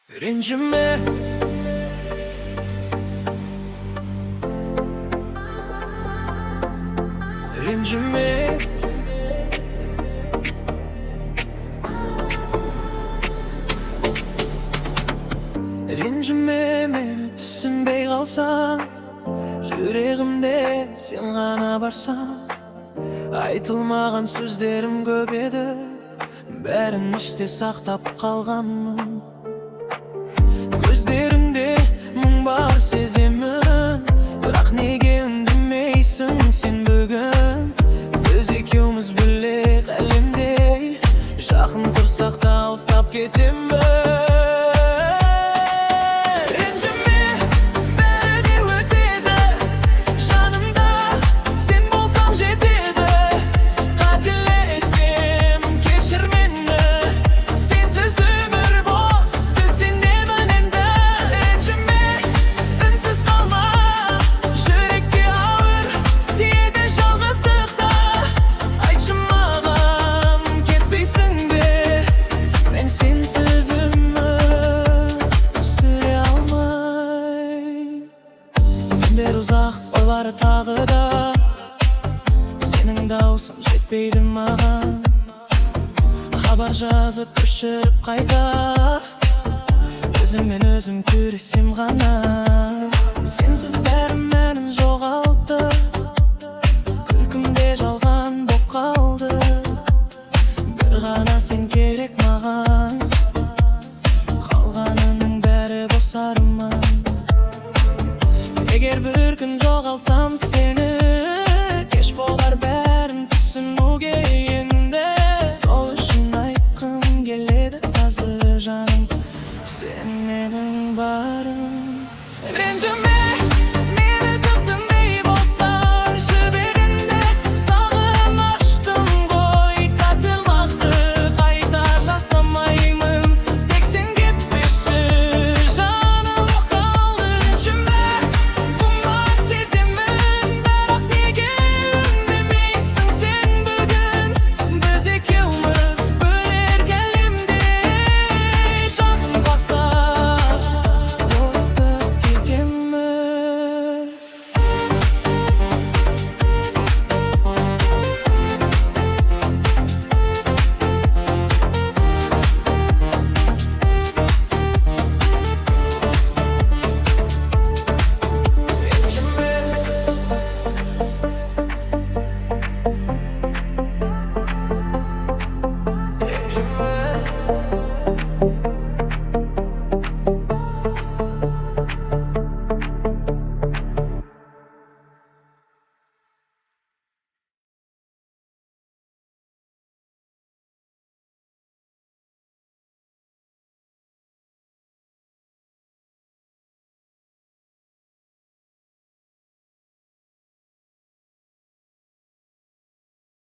Ренжіме, ренжіме. Ренжіме мені түсінбей қалсаң, жүрегімде сен ғана барсаң. Айтылмаған сөздерім көп еді, бәрін іште сақтап қалғанмын. Көздеріңде мұң бар сеземін, бірақ неге үндемейсің сен бүгін? Біз екеуміз бөлек әлемде, жақын тұрсақ та алыстап кетеміз. Ұзақ ойлары тағы да, сенің даусың жетпейді маған. Хабар жазып өшіріп қайта, өзіммен өзім күресем ғана. Сенсіз бәрім мәнін жоғалтты, күлкімде жалған боп қалды. Бір ғана сен керек маған, қалғанының бәрі бос арман. Егер бір күн жоғалсам сені, кеш болар бәрін түсінуге енді. Сол үшін айтқым келеді қазір жаным, сен менің барым. Ренжіме.